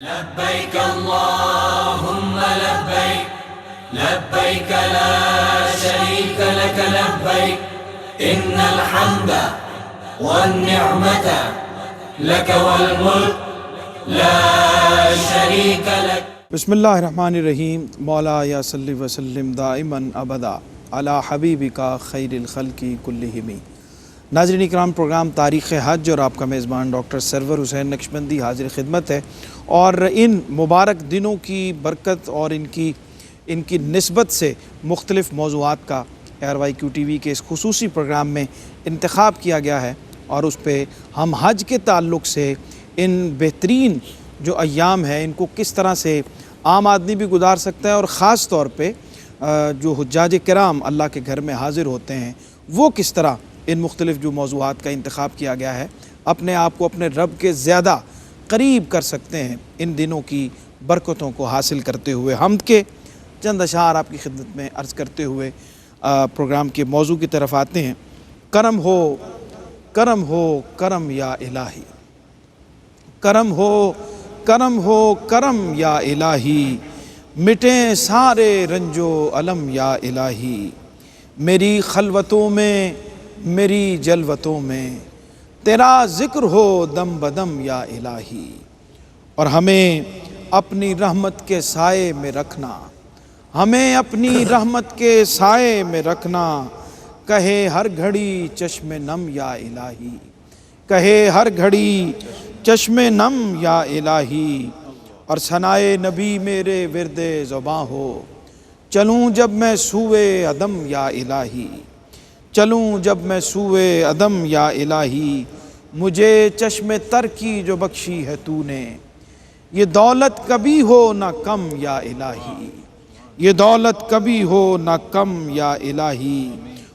لبيك اللهم لبيك لبيك لا شريك لك لبيك إن الحمد والنعمة لك والملك لا شريك لك. بسم اللہ الرحمن الرحیم. مولا یا صلی وسلم دائماً ابدا علی حبیبکا خیر الخلق کلہم. ناظرین اکرام، پروگرام تاریخ حج اور آپ کا میزبان ڈاکٹر سرور حسین نقشبندی حاضر خدمت ہے، اور ان مبارک دنوں کی برکت اور ان کی نسبت سے مختلف موضوعات کا ARYQ TV کے اس خصوصی پروگرام میں انتخاب کیا گیا ہے، اور اس پہ ہم حج کے تعلق سے ان بہترین جو ایام ہیں ان کو کس طرح سے عام آدمی بھی گزار سکتا ہے، اور خاص طور پہ جو حجاج کرام اللہ کے گھر میں حاضر ہوتے ہیں وہ کس طرح ان مختلف جو موضوعات کا انتخاب کیا گیا ہے اپنے آپ کو اپنے رب کے زیادہ قریب کر سکتے ہیں ان دنوں کی برکتوں کو حاصل کرتے ہوئے. حمد کے چند اشعار آپ کی خدمت میں عرض کرتے ہوئے پروگرام کے موضوع کی طرف آتے ہیں. کرم ہو کرم ہو کرم یا الہی، کرم ہو کرم ہو کرم یا الہی، مٹیں سارے رنج و علم یا الہی. میری خلوتوں میں میری جلوتوں میں تیرا ذکر ہو دم بدم یا الہی. اور ہمیں اپنی رحمت کے سائے میں رکھنا، ہمیں اپنی رحمت کے سائے میں رکھنا. کہے ہر گھڑی چشم نم یا الہی، کہے ہر گھڑی چشم نم یا الہی. اور ثنائے نبی میرے ورد زباں ہو، چلوں جب میں سوئے عدم یا الہی. چلوں جب میں سوئے عدم یا الہی. مجھے چشم تر کی جو بخشی ہے تو نے، یہ دولت کبھی ہو نہ کم یا الہی. یہ دولت کبھی ہو نہ کم یا الہی.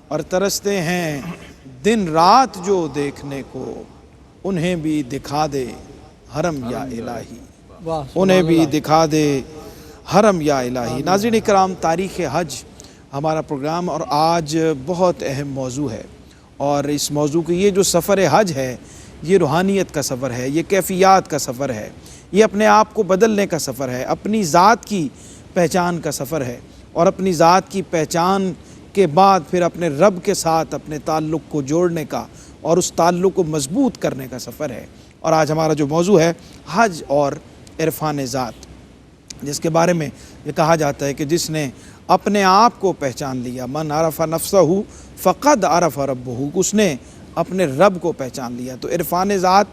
اور ترستے ہیں دن رات جو دیکھنے کو، انہیں بھی دکھا دے حرم یا الہی. انہیں بھی دکھا دے حرم یا الہی. ناظرین اکرام، تاریخ حج ہمارا پروگرام، اور آج بہت اہم موضوع ہے، اور اس موضوع کی یہ جو سفر حج ہے یہ روحانیت کا سفر ہے، یہ کیفیات کا سفر ہے، یہ اپنے آپ کو بدلنے کا سفر ہے، اپنی ذات کی پہچان کا سفر ہے، اور اپنی ذات کی پہچان کے بعد پھر اپنے رب کے ساتھ اپنے تعلق کو جوڑنے کا اور اس تعلق کو مضبوط کرنے کا سفر ہے. اور آج ہمارا جو موضوع ہے حج اور عرفان ذات، جس کے بارے میں یہ کہا جاتا ہے کہ جس نے اپنے آپ کو پہچان لیا، من عرف نفسہ فقد عرف ربہ، اس نے اپنے رب کو پہچان لیا. تو عرفان ذات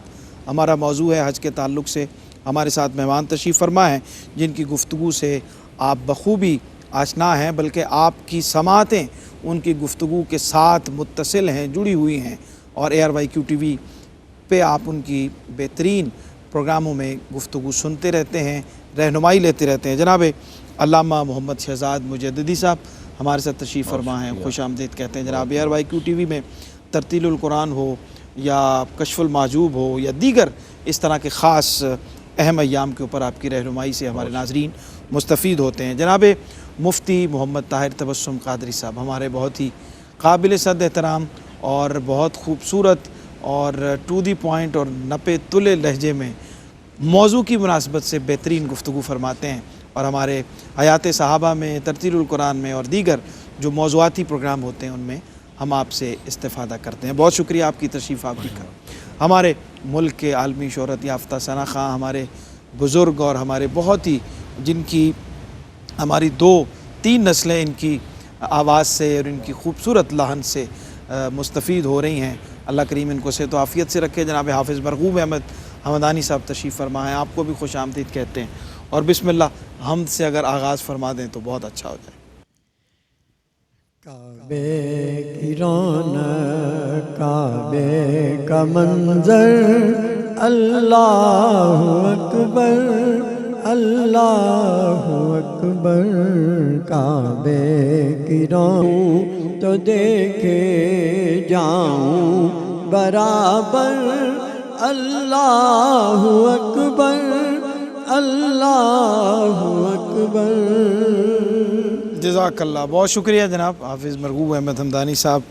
ہمارا موضوع ہے حج کے تعلق سے. ہمارے ساتھ مہمان تشریف فرما ہیں جن کی گفتگو سے آپ بخوبی آشنا ہیں، بلکہ آپ کی سماعتیں ان کی گفتگو کے ساتھ متصل ہیں، جڑی ہوئی ہیں، اور ARYQ TV پہ آپ ان کی بہترین پروگراموں میں گفتگو سنتے رہتے ہیں، رہنمائی لیتے رہتے ہیں. جناب علامہ محمد شہزاد مجددی صاحب ہمارے ساتھ تشریف فرما ہیں، خوش آمدید کہتے ہیں. جناب ARYQ TV میں ترتیل القرآن ہو یا کشف المحجوب ہو یا دیگر اس طرح کے خاص اہم ایام کے اوپر آپ کی رہنمائی سے ہمارے ناظرین مستفید ہوتے ہیں. جناب مفتی محمد طاہر تبسم قادری صاحب ہمارے بہت ہی قابل صد احترام اور بہت خوبصورت اور ٹو دی پوائنٹ اور نپے تلے لہجے میں موضوع کی مناسبت سے بہترین گفتگو فرماتے ہیں، اور ہمارے حیات صحابہ میں، ترتیل القرآن میں اور دیگر جو موضوعاتی پروگرام ہوتے ہیں ان میں ہم آپ سے استفادہ کرتے ہیں. بہت شکریہ آپ کی تشریف آپ کی ہمارے ملک کے عالمی شہرت یافتہ ثنا خواں ہمارے بزرگ، اور ہمارے بہت ہی جن کی ہماری 2-3 نسلیں ان کی آواز سے اور ان کی خوبصورت لحن سے مستفید ہو رہی ہیں. اللہ کریم ان کو صحت و عافیت سے رکھے. جناب حافظ مرغوب احمد حمدانی صاحب تشریف فرما ہیں، آپ کو بھی خوش آمدید کہتے ہیں. اور بسم اللہ حمد سے اگر آغاز فرما دیں تو بہت اچھا ہو جائے. کعبے کی رونق، کعبے کا منظر، اللہ اکبر اللہ اکبر. کعبے کی رونق تو دیکھے جاؤں برابر، اللہ اکبر اللہ اکبر. جزاک اللہ، بہت شکریہ جناب حافظ مرغوب احمد حمدانی صاحب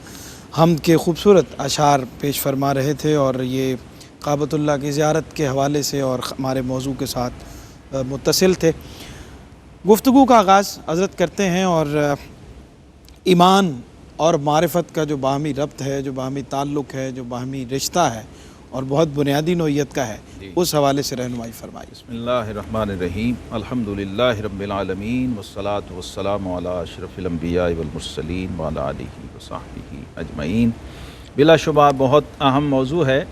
حمد کے خوبصورت اشعار پیش فرما رہے تھے، اور یہ کعبۃ اللہ کی زیارت کے حوالے سے اور ہمارے موضوع کے ساتھ متصل تھے۔ گفتگو کا آغاز حضرت کرتے ہیں اور ایمان اور معرفت کا جو باہمی ربط ہے، جو باہمی تعلق ہے، جو باہمی رشتہ ہے اور بہت بنیادی نوعیت کا ہے، اس حوالے سے رہنمائی فرمائی۔ بسم اللہ الرحمن الرحیم، الحمدللہ رب العالمین والصلاة والسلام علی اشرف الانبیاء والمرسلین وعلی آلہ وصحبہ اجمعین۔ بلا شبہ بہت اہم موضوع ہے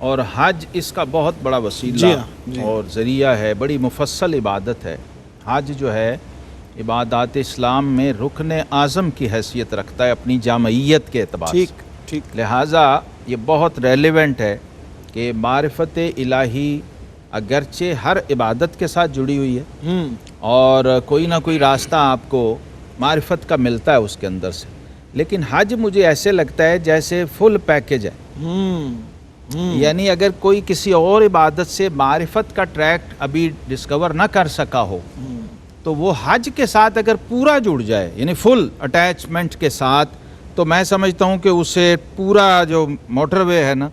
اور حج اس کا بہت بڑا وسیلہ اور ذریعہ ہے، بڑی مفصل عبادت ہے۔ حج جو ہے عبادات اسلام میں رکن اعظم کی حیثیت رکھتا ہے اپنی جامعیت کے اعتبار سے، لہٰذا یہ بہت ریلیونٹ ہے کہ معرفت الہی اگرچہ ہر عبادت کے ساتھ جڑی ہوئی ہے اور کوئی نہ کوئی راستہ آپ کو معرفت کا ملتا ہے اس کے اندر سے، لیکن حج مجھے ایسے لگتا ہے جیسے فل پیکج ہے۔ یعنی اگر کوئی کسی اور عبادت سے معرفت کا ٹریک ابھی ڈسکور نہ کر سکا ہو تو وہ حج کے ساتھ اگر پورا جڑ جائے، یعنی فل اٹیچمنٹ کے ساتھ، تو میں سمجھتا ہوں کہ اسے پورا جو موٹر وے ہے نا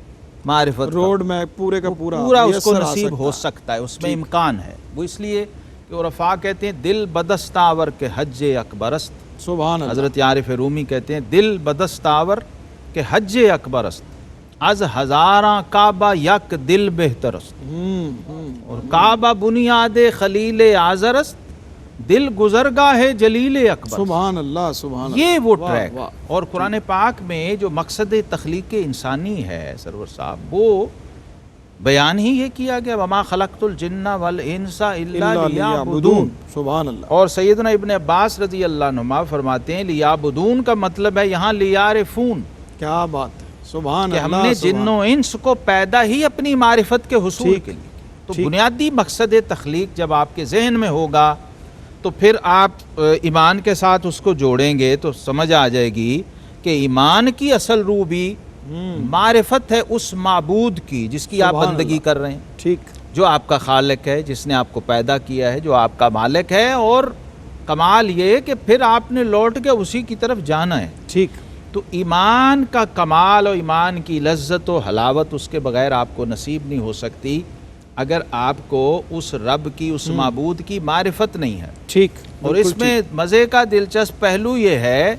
معرفت روڈ میں پورے کا پورا اس کو نصیب ہو سکتا ہے، اس میں امکان ہے۔ وہ اس لیے کہ عرفاء کہتے ہیں دل بدستاور کے حج اکبرست، سبحان اللہ۔ حضرت عارف رومی کہتے ہیں دل بدستاور کے حج اکبرست، از ہزاراں کعبہ یک دل بہترست، اور کعبہ بنیاد خلیل آزرست، دل گزرگاہ جلیل اکبر۔ سبحان اللہ، سبحان اللہ۔ یہ وہ ٹریک، اور قرآن پاک میں جو مقصد تخلیق انسانی ہے سرور صاحب، وہ بیان ہی یہ کیا گیا وما خلقت الجن والانس الا لیعبدون۔ سبحان اللہ۔ اور سیدنا ابن عباس رضی اللہ عنہما فرماتے ہیں لیعبدون کا مطلب ہے یہاں لیعرفون، کیا بات ہے، سبحان کہ اللہ۔ ہم نے جن و انس کو پیدا ہی اپنی معرفت کے حصول کے لیے۔ تو بنیادی مقصد تخلیق جب آپ کے ذہن میں ہوگا تو پھر آپ ایمان کے ساتھ اس کو جوڑیں گے تو سمجھ آ جائے گی کہ ایمان کی اصل روح بھی معرفت ہے اس معبود کی جس کی آپ بندگی کر رہے ہیں، ٹھیک، جو آپ کا خالق ہے، جس نے آپ کو پیدا کیا ہے، جو آپ کا مالک ہے، اور کمال یہ کہ پھر آپ نے لوٹ کے اسی کی طرف جانا ہے۔ ٹھیک۔ تو ایمان کا کمال اور ایمان کی لذت و حلاوت اس کے بغیر آپ کو نصیب نہیں ہو سکتی اگر آپ کو اس رب کی، اس معبود کی معرفت نہیں ہے۔ ٹھیک۔ اور اس میں مزے کا دلچسپ پہلو یہ ہے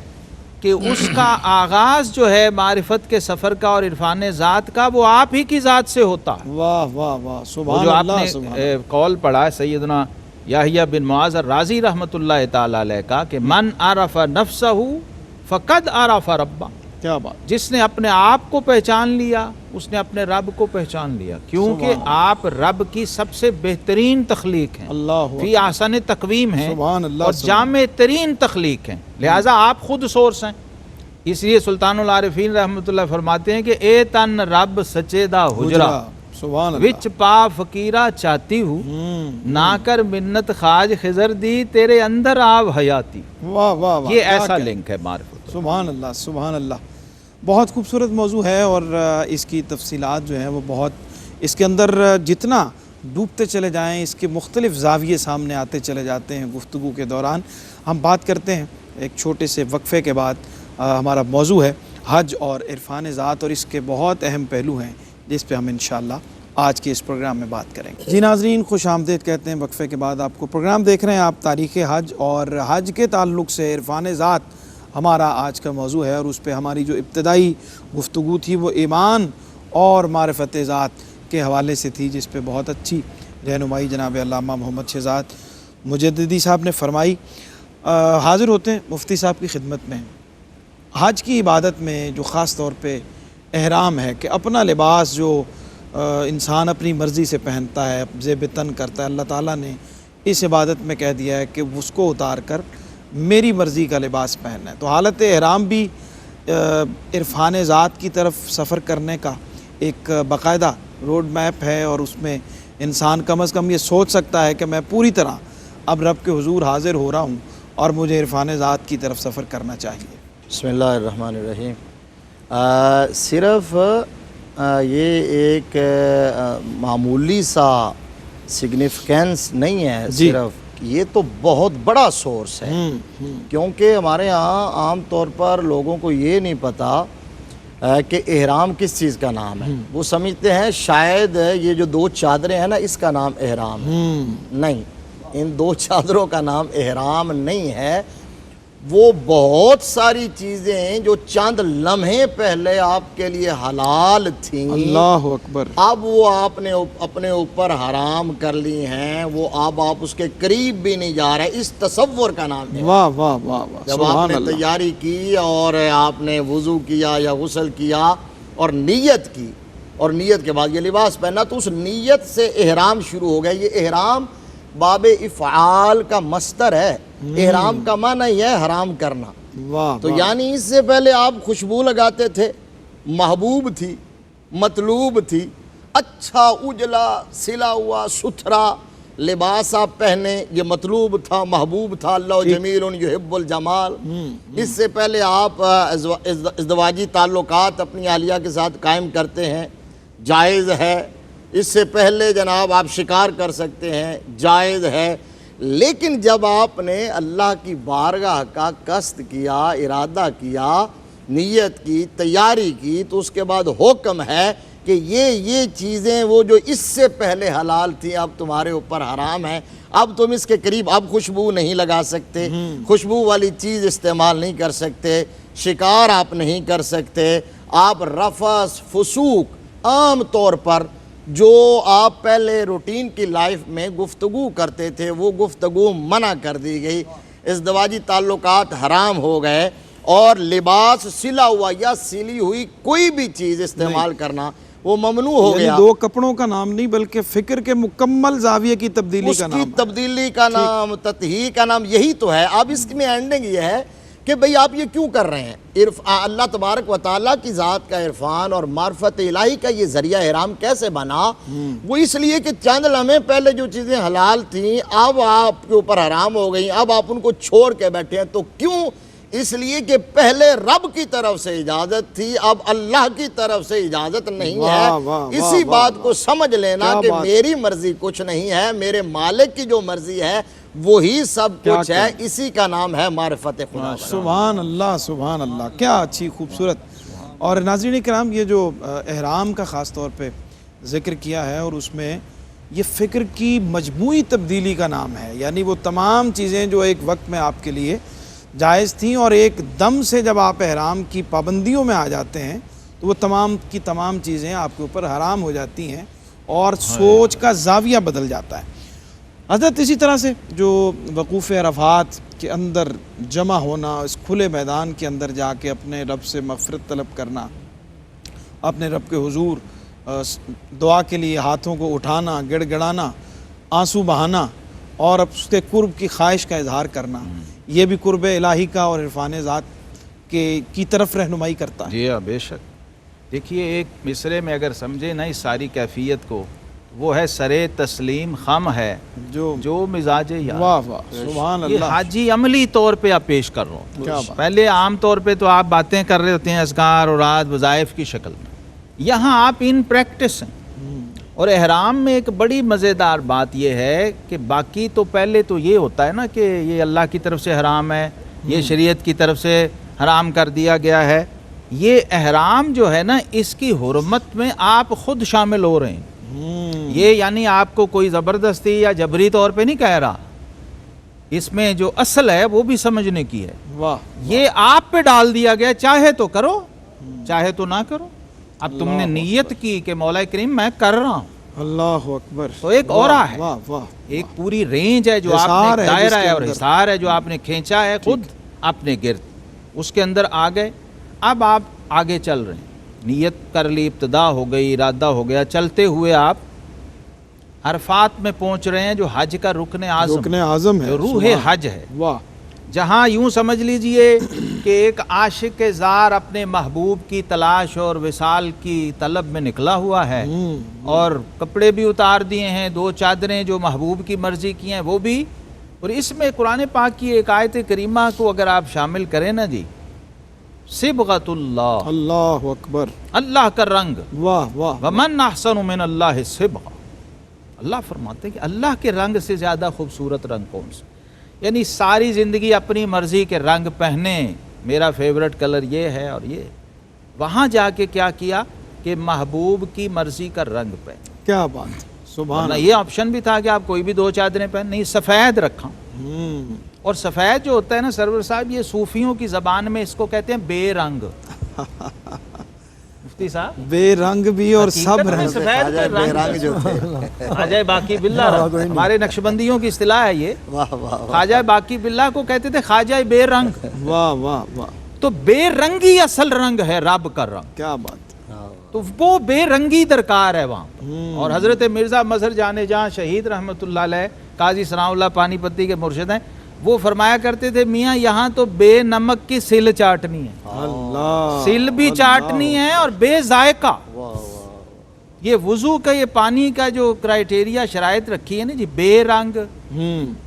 کہ اس کا آغاز جو ہے معرفت کے سفر کا اور عرفان ذات کا، وہ آپ ہی کی ذات سے ہوتا ہے۔ واہ واہ واہ، سبحان جو آپ اللہ۔ نے قول پڑھا ہے سیدنا یحییٰ بن معاذ الرازی رحمۃ اللہ تعالی علیہ کا کہ من عرف نفسہ فقد عرف ربہ، کیا بات، جس نے اپنے آپ کو پہچان لیا اس نے اپنے رب کو پہچان لیا، کیونکہ آپ رب کی سب سے بہترین تخلیق ہیں، اللہ فی احسن تقویم ہیں، سبحان اللہ، اور جامع ترین تخلیق ہیں، لہٰذا آپ خود سورس ہیں۔ اس لیے سلطان العارفین رحمۃ اللہ فرماتے ہیں کہ اے تن رب سچے دا حجرا، سبحان اللہ، وچ پا فقیرہ چاہتی ہوں، نہ کر منت خواج خضر دی، تیرے اندر آو حیاتی۔ واہ واہ واہ، یہ ایسا لنک ہے معرفت۔ سبحان اللہ، سبحان اللہ۔ بہت خوبصورت موضوع ہے اور اس کی تفصیلات جو ہیں وہ بہت، اس کے اندر جتنا ڈوبتے چلے جائیں اس کے مختلف زاویے سامنے آتے چلے جاتے ہیں گفتگو کے دوران۔ ہم بات کرتے ہیں ایک چھوٹے سے وقفے کے بعد، ہمارا موضوع ہے حج اور عرفان ذات، اور اس کے بہت اہم پہلو ہیں جس پہ ہم انشاءاللہ آج کے اس پروگرام میں بات کریں گے۔ جی ناظرین، خوش آمدید کہتے ہیں وقفے کے بعد آپ کو۔ پروگرام دیکھ رہے ہیں آپ تاریخ حج، اور حج کے تعلق سے عرفان ذات ہمارا آج کا موضوع ہے، اور اس پہ ہماری جو ابتدائی گفتگو تھی وہ ایمان اور معرفت ذات کے حوالے سے تھی، جس پہ بہت اچھی رہنمائی جناب علامہ محمد شہزاد مجددی صاحب نے فرمائی۔ حاضر ہوتے ہیں مفتی صاحب کی خدمت میں۔ حج کی عبادت میں جو خاص طور پہ احرام ہے کہ اپنا لباس جو انسان اپنی مرضی سے پہنتا ہے، زیب تن کرتا ہے، اللہ تعالیٰ نے اس عبادت میں کہہ دیا ہے کہ اس کو اتار کر میری مرضی کا لباس پہننا ہے۔ تو حالت احرام بھی عرفان ذات کی طرف سفر کرنے کا ایک باقاعدہ روڈ میپ ہے، اور اس میں انسان کم از کم یہ سوچ سکتا ہے کہ میں پوری طرح اب رب کے حضور حاضر ہو رہا ہوں اور مجھے عرفان ذات کی طرف سفر کرنا چاہیے۔ بسم اللہ الرحمن الرحیم۔ صرف یہ ایک معمولی سا سگنیفیکنس نہیں ہے، صرف یہ تو بہت بڑا سورس ہے، کیونکہ ہمارے ہاں عام طور پر لوگوں کو یہ نہیں پتہ کہ احرام کس چیز کا نام ہے. وہ سمجھتے ہیں شاید یہ جو 2 چادریں ہیں نا اس کا نام احرام ہے. نہیں، ان 2 چادروں کا نام احرام نہیں ہے. وہ بہت ساری چیزیں جو چند لمحے پہلے آپ کے لیے حلال تھیں، اللہ اکبر، اب وہ آپ نے اپنے اوپر حرام کر لی ہیں. وہ اب آپ اس کے قریب بھی نہیں جا رہے. اس تصور کا نام ہے. واہ واہ واہ واہ، جب سبحان آپ نے اللہ. تیاری کی اور آپ نے وضو کیا یا غسل کیا اور نیت کی اور نیت کے بعد یہ لباس پہنا تو اس نیت سے احرام شروع ہو گیا. یہ احرام باب افعال کا مصدر ہے. احرام کا معنی ہی ہے حرام کرنا. واہ تو واہ. یعنی اس سے پہلے آپ خوشبو لگاتے تھے، محبوب تھی، مطلوب تھی، اچھا اجلا سلا ہوا ستھرا لباس آپ پہنے، یہ مطلوب تھا، محبوب تھا. اللہ جمیل یحب الجمال. اس سے پہلے آپ ازدواجی تعلقات اپنی اہلیہ کے ساتھ قائم کرتے ہیں، جائز ہے. اس سے پہلے جناب آپ شکار کر سکتے ہیں، جائز ہے. لیکن جب آپ نے اللہ کی بارگاہ کا قصد کیا، ارادہ کیا، نیت کی، تیاری کی، تو اس کے بعد حکم ہے کہ یہ چیزیں وہ جو اس سے پہلے حلال تھیں اب تمہارے اوپر حرام ہیں. اب تم اس کے قریب اب خوشبو نہیں لگا سکتے، خوشبو والی چیز استعمال نہیں کر سکتے، شکار آپ نہیں کر سکتے. آپ رفث فسوق عام طور پر جو آپ پہلے روٹین کی لائف میں گفتگو کرتے تھے وہ گفتگو منع کر دی گئی. ازدواجی تعلقات حرام ہو گئے اور لباس سلا ہوا یا سلی ہوئی کوئی بھی چیز استعمال کرنا وہ ممنوع ہو یعنی گیا. 2 کپڑوں کا نام نہیں بلکہ فکر کے مکمل زاویے کی تبدیلی اس کا کی نام. تبدیلی کا نام، تطہیر کا نام یہی تو ہے. اب اس میں اینڈنگ یہ ہے کہ بھئی آپ یہ کیوں کر رہے ہیں؟ اللہ تبارک و تعالیٰ کی ذات کا عرفان اور معرفت الہی کا یہ ذریعہ احرام کیسے بنا؟ وہ اس لیے کہ چند لمحے پہلے جو چیزیں حلال تھیں اب آپ کے اوپر حرام ہو گئیں، اب آپ ان کو چھوڑ کے بیٹھے ہیں. تو کیوں؟ اس لیے کہ پہلے رب کی طرف سے اجازت تھی، اب اللہ کی طرف سے اجازت نہیں ہے. اسی بات کو سمجھ لینا کہ میری مرضی کچھ نہیں ہے، میرے مالک کی جو مرضی ہے وہی سب کچھ ہے. اسی کا نام ہے معرفت خدا. سبحان اللہ سبحان اللہ، کیا اچھی خوبصورت. اور ناظرین کرام، یہ جو احرام کا خاص طور پہ ذکر کیا ہے اور اس میں یہ فکر کی مجموعی تبدیلی کا نام ہے. یعنی وہ تمام چیزیں جو ایک وقت میں آپ کے لیے جائز تھیں اور ایک دم سے جب آپ احرام کی پابندیوں میں آ جاتے ہیں تو وہ تمام کی تمام چیزیں آپ کے اوپر حرام ہو جاتی ہیں اور سوچ کا زاویہ بدل جاتا ہے. حضرت اسی طرح سے جو وقوف عرفات کے اندر جمع ہونا، اس کھلے میدان کے اندر جا کے اپنے رب سے مغفرت طلب کرنا، اپنے رب کے حضور دعا کے لیے ہاتھوں کو اٹھانا، گڑ گڑانا، آنسو بہانا اور اس کے قرب کی خواہش کا اظہار کرنا، یہ بھی قرب الہی کا اور عرفان ذات کی طرف رہنمائی کرتا ہے. جی ہاں، بے شک. دیکھیے ایک مصرے میں اگر سمجھے نا اس ساری کیفیت کو، وہ ہے سرے تسلیم خم ہے جو مزاج یار. واہ واہ سبحان اللہ. یہ حاجی عملی طور پہ آپ پیش کر رہا ہوں. پہلے عام طور پہ تو آپ باتیں کر رہے ہوتے ہیں اذکار اور رات وظائف کی شکل میں، یہاں آپ ان پریکٹس ہیں. اور احرام میں ایک بڑی مزیدار بات یہ ہے کہ باقی تو پہلے تو یہ ہوتا ہے نا کہ یہ اللہ کی طرف سے حرام ہے، یہ شریعت کی طرف سے حرام کر دیا گیا ہے. یہ احرام جو ہے نا اس کی حرمت میں آپ خود شامل ہو رہے ہیں. یہ یعنی آپ کو کوئی زبردستی یا جبری طور پہ نہیں کہہ رہا، اس میں جو اصل ہے وہ بھی سمجھنے کی ہے. واہ. یہ آپ پہ ڈال دیا گیا، چاہے تو کرو چاہے تو نہ کرو. اب تم نے نیت کی کہ مولا کریم میں کر رہا ہوں، اللہ اکبر، تو ایک اورا ہے، واہ واہ، ایک پوری رینج ہے جو آپ نے دائرہ ہے اور حصار ہے جو آپ نے کھینچا ہے خود اپنے گرد، اس کے اندر آ گئے. اب آپ آگے چل رہے ہیں، نیت کر لی، ابتدا ہو گئی، ارادہ ہو گیا، چلتے ہوئے آپ عرفات میں پہنچ رہے ہیں جو حج کا رکن اعظم ہے، روح حج ہے. واہ. جہاں یوں سمجھ لیجئے کہ ایک عاشق زار اپنے محبوب کی تلاش اور وصال کی طلب میں نکلا ہوا ہے اور کپڑے بھی اتار دیے ہیں، 2 چادریں جو محبوب کی مرضی کی ہیں وہ بھی. اور اس میں قرآن پاک کی ایک آیت کریمہ کو اگر آپ شامل کریں نا جی، صبغۃ اللہ، اللہ اکبر، اللہ کا رنگ. واہ واہ. ومن احسن من اللہ صبغہ. اللہ فرماتے ہیں کہ اللہ کے رنگ سے زیادہ خوبصورت رنگ کون سا؟ یعنی ساری زندگی اپنی مرضی کے رنگ پہنے، میرا فیورٹ کلر یہ ہے اور یہ. وہاں جا کے کیا کیا کہ محبوب کی مرضی کا رنگ پہن. کیا بات, سبحان یہ آپشن بھی تھا کہ آپ کوئی بھی 2 چادریں پہن, نہیں سفید رکھا. اور سفید جو ہوتا ہے نا سرور صاحب, یہ صوفیوں کی زبان میں اس کو کہتے ہیں بے رنگ. مفتی صاحب بے رنگ بھی اور سب حقیقت میں رنگ. سفید کا بے رنگ جو تھے. خواجہ باقی باللہ, ہمارے نقشبندیوں کی اصطلاح ہے یہ. واہ واہ واہ. خواجہ باقی باللہ کو کہتے تھے خواجہ بے رنگ. واہ واہ واہ, تو بے رنگی اصل رنگ ہے, رب کا رنگ. کیا بات. تو وہ بے رنگی درکار ہے وہاں پر. اور حضرت مرزا مظہر جان جہاں شہید رحمۃ اللہ علیہ قاضی ثناء اللہ پانی پتی کے مرشد ہیں, وہ فرمایا کرتے تھے میاں یہاں تو بے نمک کی سل چاٹنی ہے, اللہ, سل بھی چاٹنی ہے اور بے ذائقہ. یہ وضو کا, یہ پانی کا جو کرائیٹیریا شرائط رکھی ہے نا جی, بے رنگ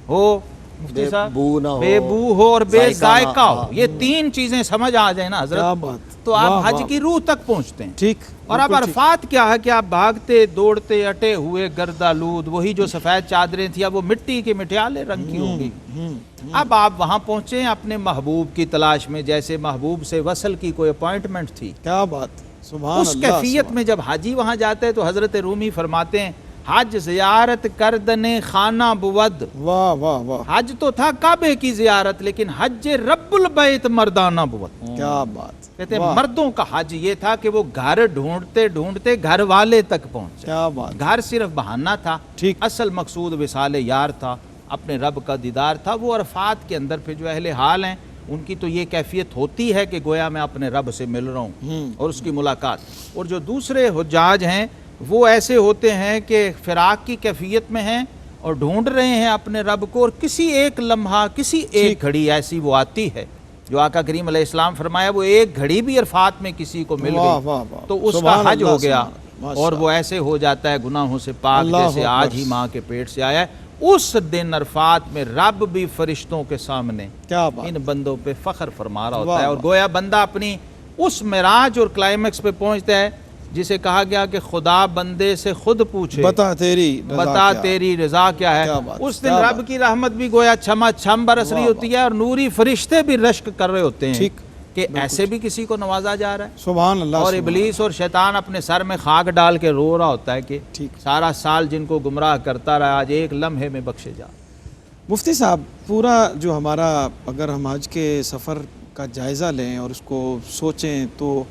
ہو مفتی صاحب, بو نہ ہو, بے بو ہو اور بے ذائقہ نہ ذائقہ ہو, یہ 3 چیزیں سمجھ آ جائیں نا کیا حضرت, بات. تو آپ واہ حج واہ. کی روح تک پہنچتے ہیں. ٹھیک. اور اب عرفات کیا ہے کہ آپ بھاگتے دوڑتے اٹے ہوئے گردالود, وہی جو سفید چادریں تھیں اب وہ مٹی کے مٹیالے رنگ کی ہوں گی. اب آپ وہاں پہنچے اپنے محبوب کی تلاش میں, جیسے محبوب سے وصل کی کوئی اپوائنٹمنٹ تھی. کیا بات, سبحان اس اللہ. کیفیت میں جب حاجی وہاں جاتا ہے تو حضرت رومی فرماتے ہیں حج زیارت کردن خانہ بود. واہ واہ واہ, حج تو تھا کعبے کی زیارت, لیکن حج رب البیت مردانہ بود. کیا بات. کہتے ہیں مردوں کا حج یہ تھا کہ وہ گھر ڈھونڈتے ڈھونڈتے گھر والے تک پہنچے. کیا بات. گھر صرف بہانہ تھا, ٹھیک. اصل مقصود وصال یار تھا, اپنے رب کا دیدار تھا. وہ عرفات کے اندر پھر جو اہل حال ہیں ان کی تو یہ کیفیت ہوتی ہے کہ گویا میں اپنے رب سے مل رہا ہوں اور اس کی ملاقات. اور جو دوسرے حجاج ہیں وہ ایسے ہوتے ہیں کہ فراق کی کیفیت میں ہیں اور ڈھونڈ رہے ہیں اپنے رب کو, اور کسی ایک لمحہ کسی ایک گھڑی ایسی وہ آتی ہے جو آقا کریم علیہ السلام فرمایا وہ ایک گھڑی بھی عرفات میں کسی کو مل گئی تو اس کا حج ہو گیا, اور وہ ایسے ہو جاتا ہے گناہوں سے پاک جیسے آج ہی ماں کے پیٹ سے آیا ہے. اس دن عرفات میں رب بھی فرشتوں کے سامنے ان بندوں پہ فخر فرما رہا ہوتا ہے, اور گویا بندہ اپنی اس معراج اور کلائمیکس پہ پہنچتا ہے جسے کہا گیا کہ خدا بندے سے خود پوچھے بتا تیری رضا کیا ہے. اس دن رب کی رحمت بھی گویا چھما چھم برس رہی ہوتی ہے, اور نوری فرشتے بھی رشک کر رہے ہوتے ہیں کہ ایسے بھی کسی کو نوازا جا رہا ہے. سبحان اللہ. اور ابلیس اور شیطان اپنے سر میں خاک ڈال کے رو رہا ہوتا ہے کہ سارا سال جن کو گمراہ کرتا رہا آج ایک لمحے میں بخشے جا. مفتی صاحب, پورا جو ہمارا اگر ہم حج کے سفر کا جائزہ لیں اور اس کو سوچیں تو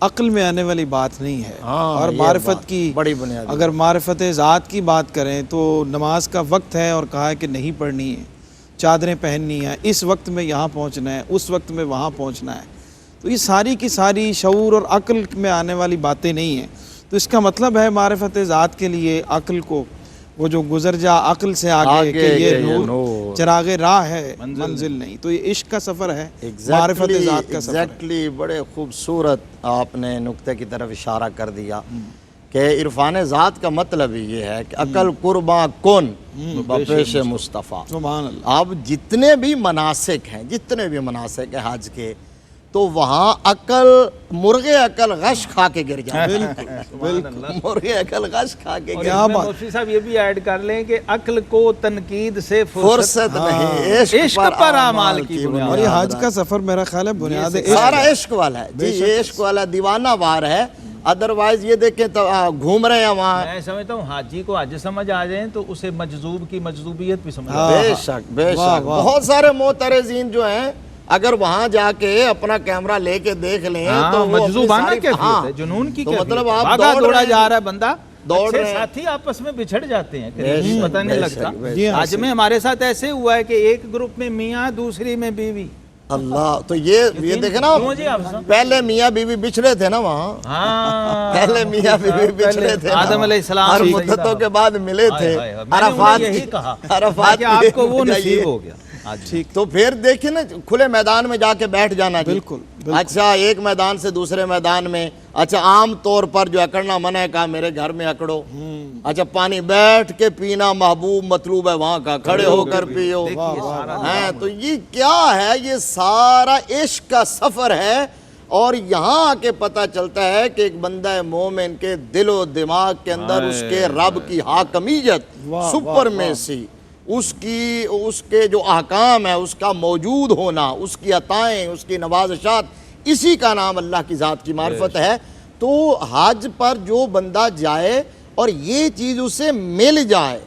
عقل میں آنے والی بات نہیں ہے. اور معرفت کی بڑی بنیاد, اگر معرفت ذات کی بات کریں تو نماز کا وقت ہے اور کہا ہے کہ نہیں پڑھنی ہے, چادریں پہننی ہیں, اس وقت میں یہاں پہنچنا ہے, اس وقت میں وہاں پہنچنا ہے. تو یہ ساری کی ساری شعور اور عقل میں آنے والی باتیں نہیں ہیں. تو اس کا مطلب ہے معرفت ذات کے لیے عقل کو وہ جو گزر جا عقل سے آگے کہ یہ نور چراغ راہ ہے منزل نہیں. تو یہ عشق کا سفر ہے, معرفت ذات کا سفر ہے. ایگزیکٹلی, بڑے خوبصورت آپ نے نقطے کی طرف اشارہ کر دیا کہ عرفان ذات کا مطلب ہی یہ ہے کہ عقل قرباں کن بپیش مصطفیٰ. سبحان اللہ. اب جتنے بھی مناسک ہیں حج کے, تو وہاں عقل مرغے عقل غش کھا کے گر جائے. مرغے عقل غش کھا کے گر. مفتی صاحب یہ بھی ایڈ کر لیں کہ عقل کو تنقید سے فرصت نہیں, عشق پر اعمال کی بنیاد. اور یہ حج کا سفر میرا خیال ہے بنیاد سارا عشق والا ہے جی, یہ عشق والا دیوانہ وار ہے. ادروائز یہ دیکھیں تو گھوم رہے ہیں وہاں. میں سمجھتا ہوں حاجی کو حج سمجھ آ جائیں تو اسے مجذوب کی مجذوبیت بھی سمجھ. بے شک بے شک. بہت سارے معترضین جو ہیں اگر وہاں جا کے اپنا کیمرہ لے کے دیکھ لیں تو مجذوبانہ کیفیت ہے, جنون کی کیفیت. مطلب آپ بھاگا دوڑا جا رہا ہے بندہ, دوڑ رہے ہیں, ساتھی آپس میں بچھڑ جاتے ہیں, پتہ نہیں لگتا. آج میں ہمارے ساتھ ایسے ہوا ہے کہ ایک گروپ میں میاں دوسری میں بیوی. اللہ, تو یہ دیکھیں نا, پہلے میاں بیوی بچھڑے تھے نا وہاں, پہلے میاں بیوی بچھڑے تھے, آدم علیہ السلام اور مدتوں کے بعد ملے تھے. عرفات آپ کو وہ نصیب ہو گیا. تو پھر دیکھیں نا کھلے میدان میں جا کے بیٹھ جانا. بالکل. اچھا ایک میدان سے دوسرے میدان میں, اچھا عام طور پر جو اکڑنا منع ہے, کہا میرے گھر میں اکڑو. اچھا پانی بیٹھ کے پینا محبوب مطلوب ہے وہاں کا, کھڑے ہو کر پیو. تو یہ کیا ہے, یہ سارا عشق کا سفر ہے. اور یہاں آ کے پتہ چلتا ہے کہ ایک بندہ مومن کے دل و دماغ کے اندر اس کے رب کی حاکمیت سپرمیسی, اس کے جو احکام ہے اس کا موجود ہونا, اس کی عطائیں, اس کی نوازشات, اسی کا نام اللہ کی ذات کی معرفت ہے۔ تو حج پر جو بندہ جائے اور یہ چیز اسے مل جائے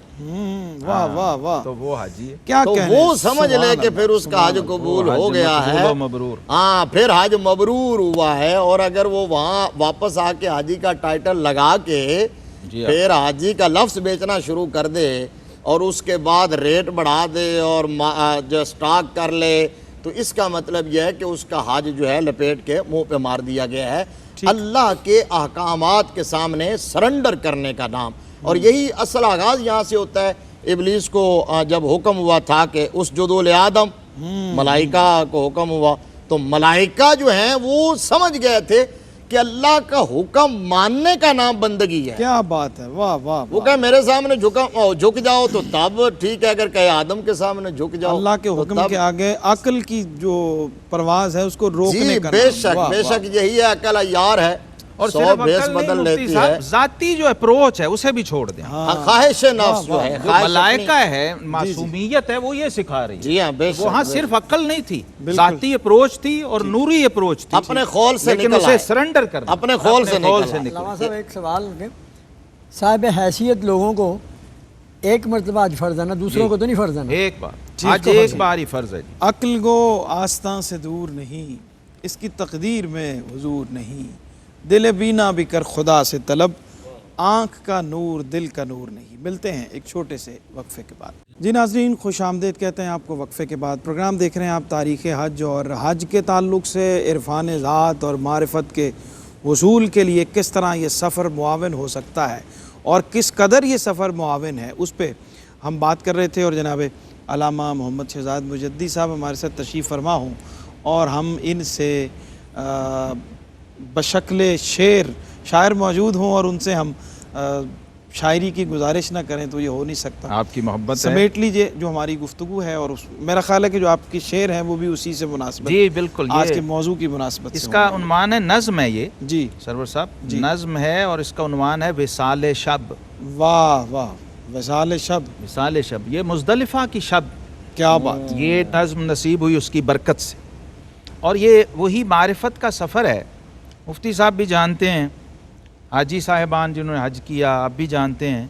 واہ واہ واہ، تو وہ حاجی ہے، کیا تو کہنے وہ ہیں، سمجھ لے سبحان کہ اللہ۔ پھر اس کا حج قبول وہ حج ہو گیا مقبول ہے، و مبرور۔ ہاں پھر حج مبرور ہوا ہے۔ اور اگر وہ وہاں واپس آ کے حاجی کا ٹائٹل لگا کے جی پھر حاجی کا لفظ بیچنا شروع کر دے اور اس کے بعد ریٹ بڑھا دے اور جو سٹاک کر لے، تو اس کا مطلب یہ ہے کہ اس کا حج جو ہے لپیٹ کے منہ پہ مار دیا گیا ہے۔ اللہ کے احکامات کے سامنے سرنڈر کرنے کا نام، اور یہی اصل آغاز یہاں سے ہوتا ہے۔ ابلیس کو جب حکم ہوا تھا کہ اسجدوا لآدم، ملائکہ کو حکم ہوا، تو ملائکہ جو ہیں وہ سمجھ گئے تھے کہ اللہ کا حکم ماننے کا نام بندگی ہے۔ کیا بات ہے، واہ واہ وہ کہے میرے سامنے جھک جاؤ تو تب ٹھیک ہے، اگر کہے آدم کے سامنے جھک جاؤ اللہ کے تو حکم تب- کے آگے عقل کی جو پرواز ہے اس کو روکنے جی کا بے نام، شک واہ بے واہ۔ شک یہی ہے عقل عیار ہے، اور سو صرف بھیس عقل نہیں بدل مفتی لیتی ہے۔ صاحب، ذاتی جو اپروچ ہے اسے بھی چھوڑ دیں۔ خواہش نفس جو ہے، جو خواہش ملائکہ ہے، معصومیت ہے، وہ یہ سکھا رہی ہے۔ جی ہاں بے شک وہاں صرف عقل نہیں تھی، ذاتی اپروچ تھی اور نوری اپروچ تھی، اپنے خول سے لیکن نکل اسے آئے، سرنڈر کر دیا، اپنے خول سے نکل آئے۔ علامہ صاحب ایک سوال کہ صاحب حیثیت لوگوں کو ایک مرتبہ حج فرض ہے نا، دوسروں کو تو نہیں فرض ہے نا؟ ایک بار آج ایک بار ہی فرض ہے جی۔ عقل گو آستاں سے دور نہیں، اس کی تقدیر میں حضور نہیں، دل بینا بھی کر خدا سے طلب، آنکھ کا نور دل کا نور نہیں۔ ملتے ہیں ایک چھوٹے سے وقفے کے بعد۔ جی ناظرین، خوش آمدید کہتے ہیں آپ کو وقفے کے بعد۔ پروگرام دیکھ رہے ہیں آپ تاریخ حج، اور حج کے تعلق سے عرفان ذات اور معرفت کے وصول کے لیے کس طرح یہ سفر معاون ہو سکتا ہے اور کس قدر یہ سفر معاون ہے، اس پہ ہم بات کر رہے تھے۔ اور جناب علامہ محمد شہزاد مجدی صاحب ہمارے ساتھ تشریف فرما ہوں، اور ہم ان سے بشکل شاعر موجود ہوں اور ان سے ہم شاعری کی گزارش نہ کریں تو یہ ہو نہیں سکتا۔ آپ کی محبت ہے۔ سمیٹ لیجئے جو ہماری گفتگو ہے، اور میرا خیال ہے کہ جو آپ کی شعر ہیں وہ بھی اسی سے مناسبت، جی بالکل، آج یہ کے موضوع کی مناسبت اس سے کا ہوں گے۔ عنوان ہے نظم ہے یہ جی سرور صاحب، نظم ہے، اور اس کا عنوان ہے وصال شب۔ واہ واہ، وصال شب، وصال شب، یہ مزدلفہ کی شب، کیا بات، یہ نظم نصیب ہوئی اس کی برکت سے، اور یہ وہی معرفت کا سفر ہے۔ مفتی صاحب بھی جانتے ہیں، حاجی صاحبان جنہوں نے حج کیا آپ بھی جانتے ہیں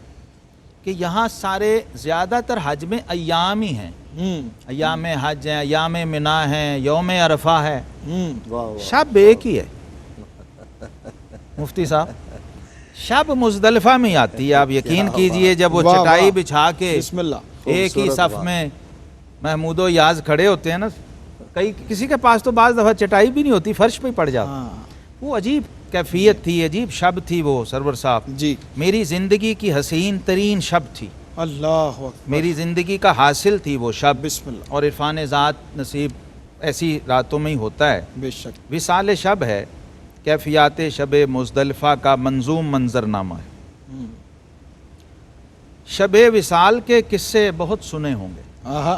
کہ یہاں سارے زیادہ تر حج میں ایام ہی ہیں، ایام حج ہیں، ایام منا ہیں، یوم عرفہ ہے، شب ایک ہی ہے مفتی صاحب۔ شب مزدلفہ میں آتی ہے، آپ یقین کیجئے، جب وہ واہ چٹائی واہ، بچھا کے بسم اللہ، ایک ہی صف میں محمود و یاز کھڑے ہوتے ہیں نا، کسی کے پاس تو بعض دفعہ چٹائی بھی نہیں ہوتی، فرش پہ ہی پڑ جاتا، ہاں وہ عجیب کیفیت تھی، عجیب شب تھی وہ سرور صاحب۔ جی، میری زندگی کی حسین ترین شب تھی، اللہ اکبر، میری زندگی کا حاصل تھی وہ شب، بسم اللہ، اور عرفان ذات نصیب ایسی راتوں میں ہی ہوتا ہے۔ بے شک، وصال شب ہے، کیفیات شب مزدلفہ کا منظوم منظرنامہ ہے۔ شب وصال کے قصے بہت سنے ہوں گے، آہا،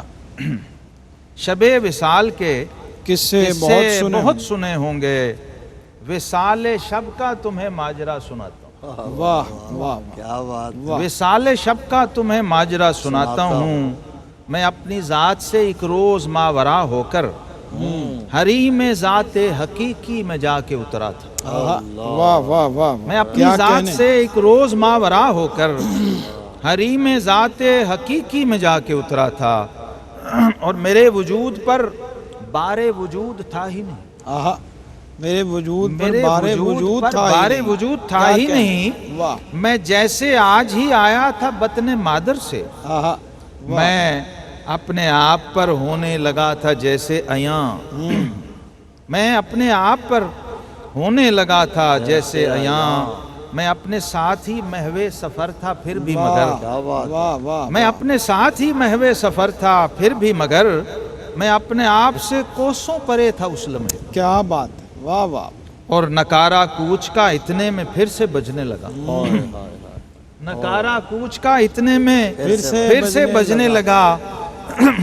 شب وصال کے قصے قصے بہت بہت سنے ہوں گے، وصال شب کا تمہیں ماجرا سناتا ہوں، واہ واہ، کیا بات، واہ، وصال شب کا تمہیں ماجرا سناتا ہوں، میں اپنی ذات سے ایک روز ماورا ہو کر حریم ذات حقیقی میں جا کے اترا تھا۔ آہا، واہ واہ واہ، میں اپنی کیا ذات کہنے، سے ایک روز ماورا ہو کر حریم ذات حقیقی میں جا کے اترا تھا، اور میرے وجود پر بار وجود تھا ہی نہیں، آہا، میرے وجود پر میرے بارے وجود وجود پر تھا ہی بار نہیں، وجود تھا کیا ہی کہنے، نہیں، واہ، میں جیسے آج ہی آیا تھا بطن مادر سے، آہا، واہ، میں اپنے آپ پر ہونے لگا تھا جیسے عیاں، میں اپنے آپ پر ہونے لگا تھا جیسے عیاں، میں اپنے ساتھ ہی محو سفر تھا پھر بھی مگر، واہ واہ واہ، میں اپنے ساتھ ہی محو سفر تھا پھر بھی مگر، میں اپنے آپ سے کوسوں پرے تھا اس لمحے، کیا بات ہے، واہ واہ، اور نکارا کوچ کا اتنے میں پھر سے بجنے لگا، نکارا کوچ کا اتنے میں پھر سے بجنے لگا،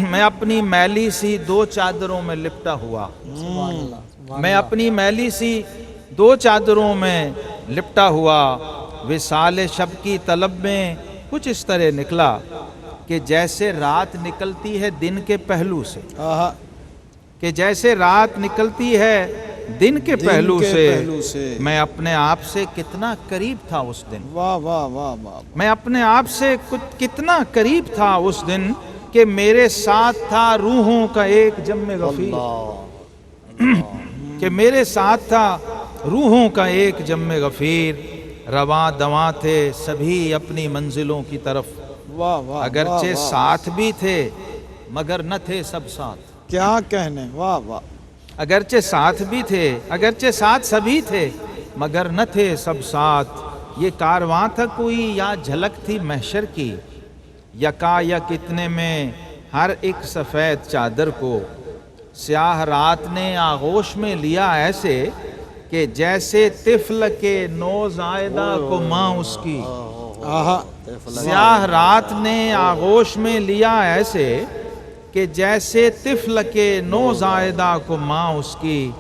میں اپنی میلی سی دو چادروں میں لپٹا ہوا، میں اپنی میلی سی دو چادروں میں لپٹا ہوا، وصال شب کی طلب میں کچھ اس طرح نکلا کہ جیسے رات نکلتی ہے دن کے پہلو سے، آہا، کہ جیسے رات نکلتی ہے دن کے پہلو پہلو سے میں اپنے آپ سے کتنا قریب تھا اس دن، واہ واہ واہ واہ، میں اپنے آپ سے کتنا قریب تھا اس دن کہ میرے ساتھ تھا روحوں کا ایک جم غفیر، کہ میرے ساتھ تھا روحوں کا ایک جم غفیر، رواں دواں تھے سبھی اپنی منزلوں کی طرف، واہ واہ، اگرچہ ساتھ بھی تھے مگر نہ تھے سب ساتھ، کیا کہنے، واہ واہ، اگرچہ ساتھ بھی تھے، اگرچہ ساتھ سبھی تھے مگر نہ تھے سب ساتھ، یہ کارواں تھا کوئی یا جھلک تھی محشر کی، یکا یک اتنے میں ہر ایک سفید چادر کو سیاہ رات نے آغوش میں لیا ایسے کہ جیسے طفل کے نوزائیدہ کو ماں اس کی، آہا، سیاہ رات نے آغوش میں لیا ایسے کہ جیسے طفل کے نوزائیدہ کو ماں اس کی،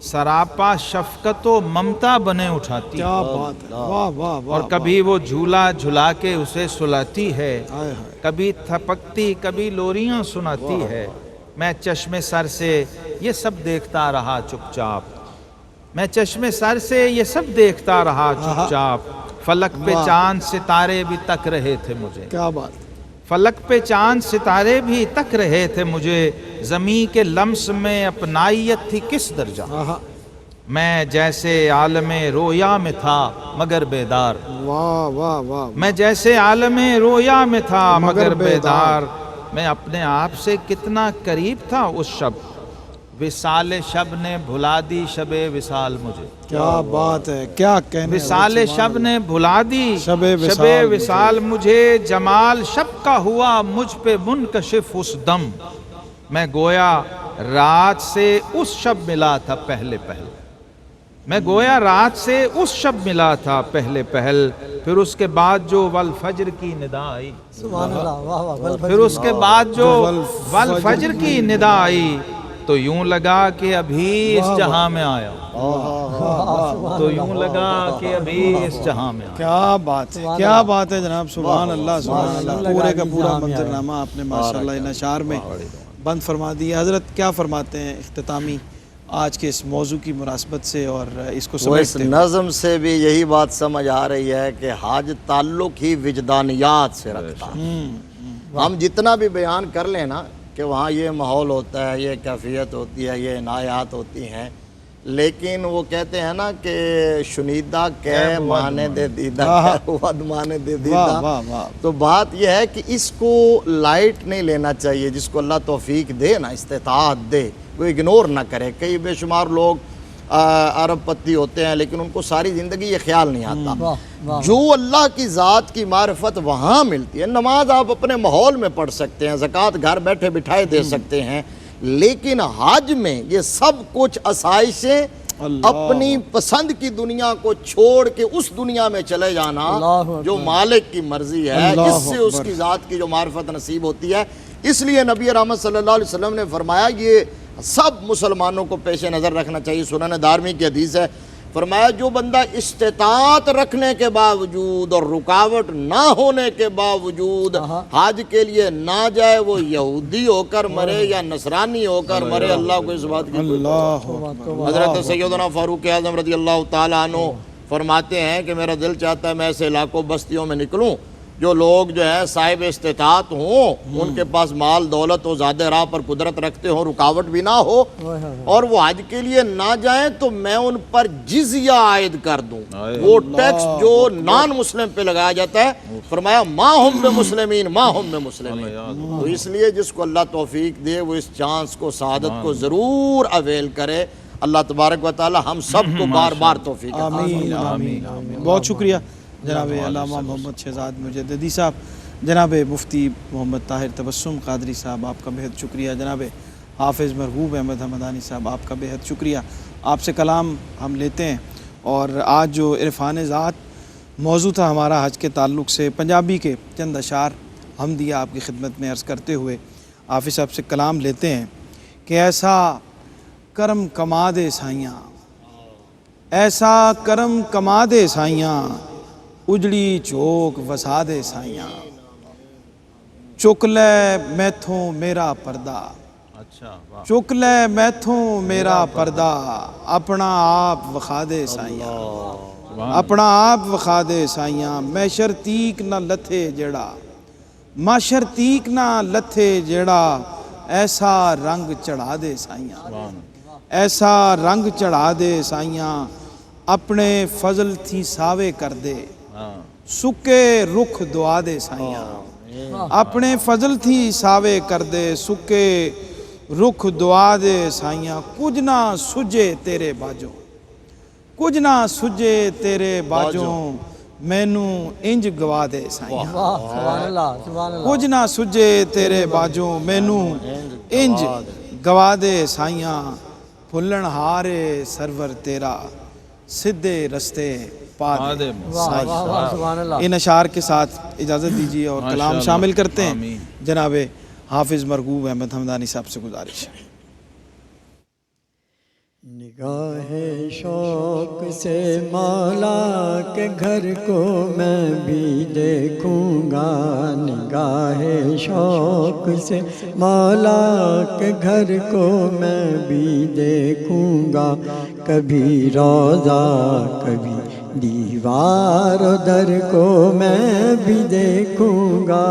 سراپا شفقت و ممتا بنے اٹھاتی، کیا بات ہے، واہ واہ واہ، اور کبھی وہ جھولا جھلا کے اسے سلاتی ہے، ہائے ہائے، کبھی تھپکتی کبھی لوریاں سناتی ہے، میں چشم سر سے یہ سب دیکھتا رہا چپ چاپ، میں چشم سر سے یہ سب دیکھتا رہا چپ چاپ، فلک پہ چاند ستارے بھی تک رہے تھے مجھے، کیا بات، فلک پہ چاند ستارے بھی تک رہے تھے مجھے، زمین کے لمس میں اپنائیت تھی کس درجہ، آہا، میں جیسے عالم رویا میں تھا مگر بیدار، واہ واہ واہ، میں جیسے عالم رویا میں تھا مگر مگر بیدار، بیدار، میں اپنے آپ سے کتنا قریب تھا اس شب، وصال شب نے بھلا دی شب وصال مجھے، کیا بات ہے، کیا کہنے، وصال شب نے بھلا دی شب شب وصال وصال مجھے، جمال شب کا ہوا مجھ پہ منکشف اس دم، میں گویا رات سے اس شب ملا تھا پہلے پہل، میں گویا رات سے اس شب ملا تھا پہلے پہل، پھر اس کے بعد جو والفجر کی ندا آئی، سبحان اللہ، واہ واہ، پھر اس کے بعد جو والفجر کی ندا آئی، تو یوں لگا کہ ابھی اس جہاں میں آیا، تو یوں لگا کہ ابھی اس جہاں میں آیا، کیا بات ہے، کیا بات ہے جناب، سبحان اللہ سبحان اللہ، پورے کا پورا منظرنامہ آپ نے ماشاءاللہ ان اشعار میں بند فرما دیا۔ حضرت کیا فرماتے ہیں اختتامی آج کے اس موضوع کی مناسبت سے اور اس کو وہ اس سمجھتے ہوئے؟ نظم سے بھی یہی بات سمجھ آ رہی ہے کہ حج تعلق ہی وجدانیات سے رکھتا ہے، ہم جتنا بھی بیان کر لیں نا کہ وہاں یہ ماحول ہوتا ہے، یہ کیفیت ہوتی ہے، یہ عنایات ہوتی ہیں، لیکن وہ کہتے ہیں نا کہ شنیدہ کہ مانے دے دیدہ کہ ود مانے دے واہ دیدہ، واہ واہ، تو بات یہ ہے کہ اس کو لائٹ نہیں لینا چاہیے، جس کو اللہ توفیق دے نا، استطاعت دے، وہ اگنور نہ کرے۔ کئی بے شمار لوگ عرب پتی ہوتے ہیں لیکن ان کو ساری زندگی یہ خیال نہیں آتا، جو اللہ کی ذات کی معرفت وہاں ملتی ہے۔ نماز آپ اپنے ماحول میں پڑھ سکتے ہیں، زکوٰۃ گھر بیٹھے بٹھائے دے سکتے ہیں، لیکن حج میں یہ سب کچھ آسائشیں اپنی پسند کی دنیا کو چھوڑ کے اس دنیا میں چلے جانا جو مالک کی مرضی ہے، اس سے اس کی ذات کی جو معرفت نصیب ہوتی ہے۔ اس لیے نبی رحمت صلی اللہ علیہ وسلم نے فرمایا یہ سب مسلمانوں کو پیش نظر رکھنا چاہیے، سنن دارمی کی حدیث ہے، فرمایا جو بندہ استطاعت رکھنے کے باوجود اور رکاوٹ نہ ہونے کے باوجود حج کے لیے نہ جائے، وہ یہودی ہو کر مرے یا نصرانی ہو کر مرے، اللہ کو اس بات کی اللہ حضرت سیدنا فاروق اعظم رضی اللہ تعالیٰ عنہ فرماتے ہیں کہ میرا دل چاہتا ہے میں ایسے علاقوں بستیوں میں نکلوں جو لوگ جو ہے صاحب استطاعت ہوں، ان کے پاس مال دولت و زیادہ راہ پر قدرت رکھتے ہوں، رکاوٹ بھی نہ ہو، اور وہ حج کے لیے نہ جائیں تو میں ان پر جزیہ عائد کر دوں، وہ ٹیکس جو نان مسلم پہ لگایا جاتا ہے، فرمایا ما ہم بمسلمین ما ہم بمسلمین۔ تو اس لیے جس کو اللہ توفیق دے وہ اس چانس کو، سعادت کو ضرور اویل کرے۔ اللہ تبارک و تعالی ہم سب کو بار بار توفیق عطا فرمائے۔ آمین آمین آمین۔ بہت شکریہ جناب علامہ محمد شہزاد مجددی صاحب، جناب مفتی محمد طاہر تبسم قادری صاحب آپ کا بہت شکریہ، جناب حافظ مرغوب احمد حمدانی صاحب آپ کا بہت شکریہ۔ آپ سے کلام ہم لیتے ہیں، اور آج جو عرفان ذات موضوع تھا ہمارا حج کے تعلق سے، پنجابی کے چند اشعار حمدیہ آپ کی خدمت میں عرض کرتے ہوئے حافظ صاحب سے کلام لیتے ہیں کہ ایسا کرم کما دے سائیاں، ایسا کرم کما دے سائیاں، اجڑی چوک وسا دے سائیاں، چک لے میتھوں میرا پردہ، اچھا واہ چک لے میتھوں میرا پردہ اپنا آپ وکھا دے سائیاں سبحان اپنا آپ وکھا دے سائیاں محشر تیک نہ لتھے جڑا معاشر تیک نہ لتھے جڑا ایسا رنگ چڑھا دے سائیاں سبحان ایسا رنگ چڑھا دے سائیاں اپنے فضل تھی ساوے کر دے ہاں سکے رخ دعا دے سائیاں اپنے فضل تھی ساوے کر دے سکے رخ دعا دے سائیاں کچھ نہ سجے تیرے باجوں کچھ نہ سجے تیرے باجوں مینوں انج گوا دے سائیاں واہ سبحان اللہ سبحان اللہ کچھ نہ سجے تیرے باجوں مینوں انج گوا دے سائیاں پھلن ہارے سرور تیرا سدھے رستے پا دے واہ واہ واہ سبحان اللہ ان اشعار کے ساتھ اجازت دیجیے اور ماشاء کلام اللہ۔ شامل کرتے ہیں آمین۔ جناب حافظ مرغوب احمد حمدانی صاحب سے گزارش ہے نگاہ شوق سے مولا کے گھر کو میں بھی دیکھوں گا نگاہ شوق سے مولا کے گھر کو میں بھی دیکھوں گا کبھی روضہ کبھی دیوار و در کو میں بھی دیکھوں گا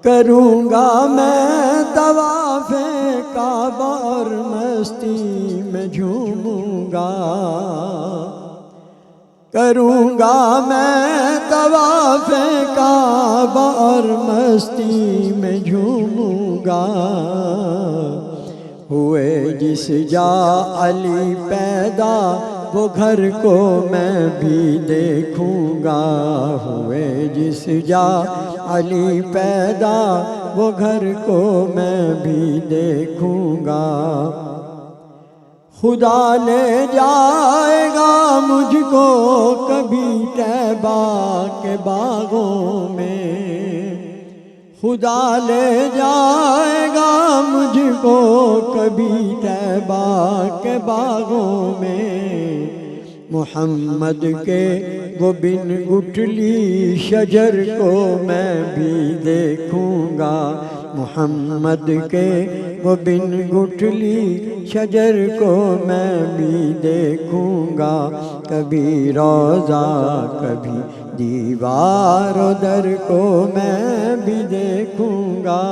کروں گا میں طواف کعبہ اور مستی میں جھوموں گا کروں گا میں طواف کعبہ اور مستی میں جھوموں گا ہوئے جس جا علی پیدا وہ گھر کو میں بھی دیکھوں گا ہوئے جس جا علی پیدا وہ گھر کو میں بھی دیکھوں گا خدا لے جائے گا مجھ کو کبھی طیبہ کے باغوں میں خدا لے جائے گا مجھ کو کبھی طیبہ کے باغوں میں محمد کے وہ بن گٹلی شجر کو میں بھی دیکھوں گا محمد کے وہ بن گٹلی شجر کو میں بھی دیکھوں گا کبھی روضہ کبھی دیوار و در کو میں بھی دیکھوں گا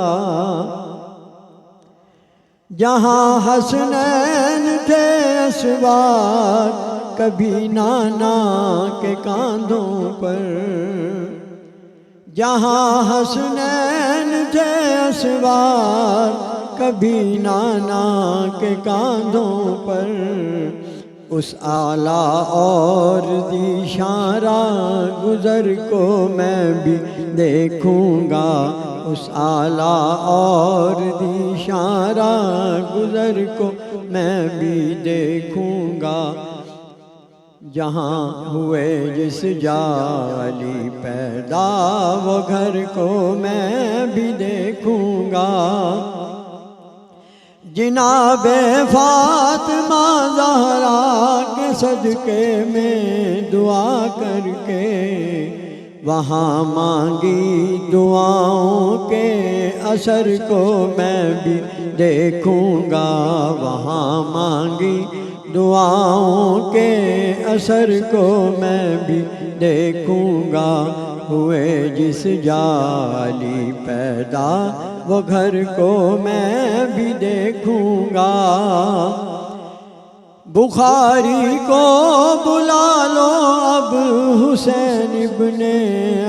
جہاں حسنین تھے اسوار کبھی نانا کے کاندھوں پر جہاں حسنین تھے اسوار کبھی نانا کے کاندھوں پر اس اعلیٰ اور ذیشارہ گزر کو میں بھی دیکھوں گا اس اعلیٰ اور ذیشارہ گزر کو میں بھی دیکھوں گا جہاں ہوئے جس جا علی پیدا وہ گھر کو میں بھی دیکھوں گا جناب فاطمہ زہرا کے صدقے میں دعا کر کے وہاں مانگی دعاؤں کے اثر کو میں بھی دیکھوں گا وہاں مانگی دعاؤں کے اثر کو میں بھی دیکھوں گا ہوئے جس جا علی پیدا وہ گھر کو میں بھی دیکھوں گا بخاری کو بلا لو اب حسین ابن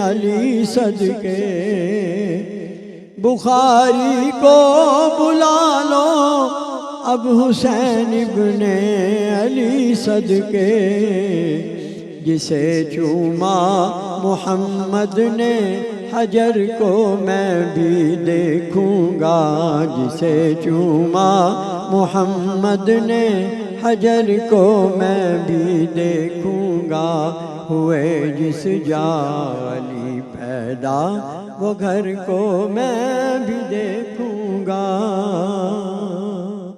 علی صدقے بخاری کو بلا لو اب حسین ابن علی صدقے جسے چوما محمد نے حجر کو میں بھی دیکھوں گا جسے چوما محمد نے حجر کو میں بھی دیکھوں گا ہوئے جس جا علی پیدا وہ گھر کو میں بھی دیکھوں گا